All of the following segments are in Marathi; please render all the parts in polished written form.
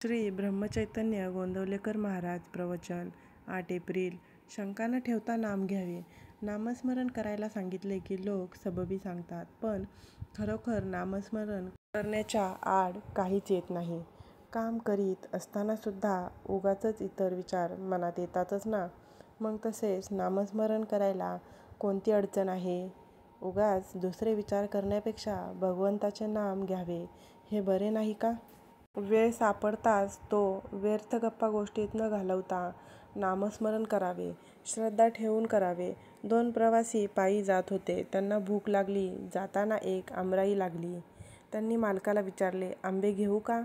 श्री ब्रह्मचैतन्य गोंदवलेकर महाराज प्रवचन 8 एप्रिल. शंका न ठेवता नाम घ्यावे. नामस्मरण करायला सांगितले की लोक सबबी सांगतात, पण खरोखर नामस्मरण करण्याच्या आड काहीच येत नाही. काम करीत असताना सुद्धा उगाचच इतर विचार मनात येतातच ना. मग तसेच नामस्मरण करायला कोणती अडचण आहे? उगाच दुसरे विचार करण्यापेक्षा भगवंताचे नाम घ्यावे हे बरे नाही का? वेळ सापडताच तो व्यर्थ गप्पा गोष्टीत न घालवता नामस्मरण करावे. श्रद्धा ठेवून करावे. 2 प्रवासी पायी जात होते. त्यांना भूक लागली. जाताना एक आमराई लागली. त्यांनी मालकाला विचारले, आंबे घेऊ का?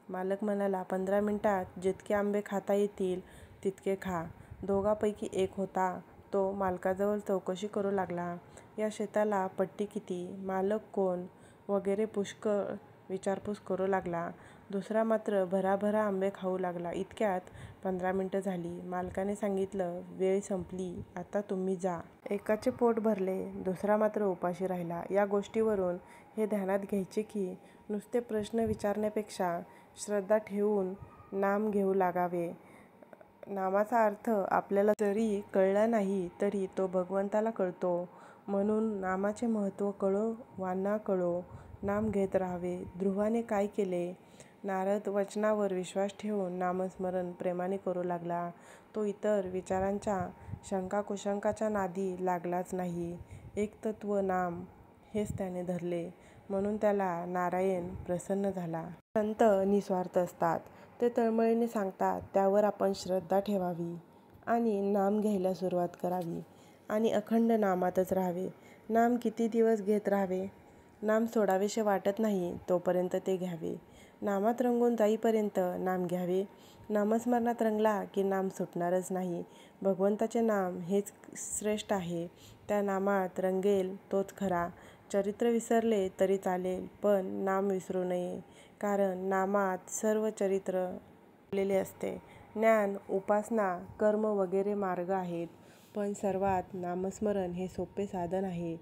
मालक म्हणाला, 15 मिनिटात जितके आंबे खाता येतील तितके खा. दोघांपैकी एक होता तो मालकाजवळ चौकशी करू लागला, या शेताला पट्टी किती? मालक कोण? वगैरे पुष्कळ विचारपूस करू लागला. दुसरा मात्र भराभरा आंबे खाऊ लागला. इतक्यात 15 मिनिटं झाली. मालकाने सांगितलं, वेळ संपली, आता तुम्ही जा. एकाचे पोट भरले, दुसरा मात्र उपाशी राहिला. या गोष्टीवरून हे ध्यानात घ्यायचे की नुसते प्रश्न विचारण्यापेक्षा श्रद्धा ठेवून नाम घेऊ लागावे. नामाचा अर्थ आपल्याला जरी कळला नाही तरी तो भगवंताला कळतो. म्हणून नामाचे महत्त्व कळो वा न कळो, नाम घेत राहावे. ध्रुवाने काय केले? नारद वचनावर विश्वास ठेवून नामस्मरण प्रेमाने करू लागला. तो इतर विचारांच्या शंकाकुशंकाच्या नादी लागलाच नाही. एकतत्व नाम हेच त्याने धरले, म्हणून त्याला नारायण प्रसन्न झाला. संत निस्वार्थ असतात. ते तळमळीने सांगतात, त्यावर आपण श्रद्धा ठेवावी आणि नाम घ्यायला सुरुवात करावी आणि अखंड नामातच राहावे. नाम किती दिवस घेत राहावे? नाम सोडावेसे वाटत नाही तोपर्यंत ते घ्यावे. नामात रंगून जाईपर्यंत नाम घ्यावे. नामस्मरणात रंगला की नाम सुटणारच नाही. भगवंताचे नाम हेच श्रेष्ठ आहे. त्या नामात रंगेल तोच खरा. चरित्र विसरले तरी चालेल, पण नाम विसरू नये, कारण नामात सर्व चरित्र लपलेले असते. ज्ञान, उपासना, कर्म वगैरे मार्ग आहेत, पण सर्वात नामस्मरण हे सोपे साधन आहे.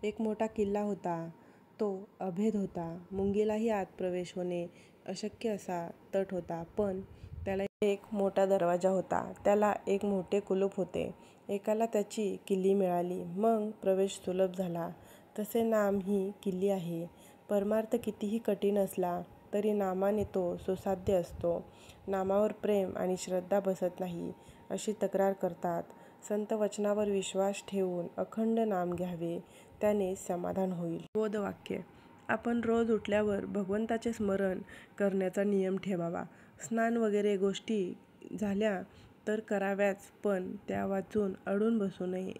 एक मोठा किल्ला होता. तो अभेद होता. मुंगीलाही आत प्रवेश होणे अशक्य असा तट होता, पण त्याला एक मोठा दरवाजा होता. त्याला एक मोठे कुलूप होते. एकाला त्याची किल्ली मिळाली, मग प्रवेश सुलभ झाला. तसे नाम ही किल्ली आहे. परमार्थ कितीही कठीण असला तरी नामाने तो सुसाध्य असतो. नामावर प्रेम आणि श्रद्धा बसत नाही अशी तक्रार करतात. संत वचनावर विश्वास ठेवून अखंड नाम घ्यावे, त्याने समाधान होईल. बोधवाक्य. आपण रोज उठल्यावर भगवंताचे स्मरण करण्याचा नियम ठेवावा. स्नान वगैरे गोष्टी झाल्या तर कराव्याच, पण त्या वाचून अडून बसू नये.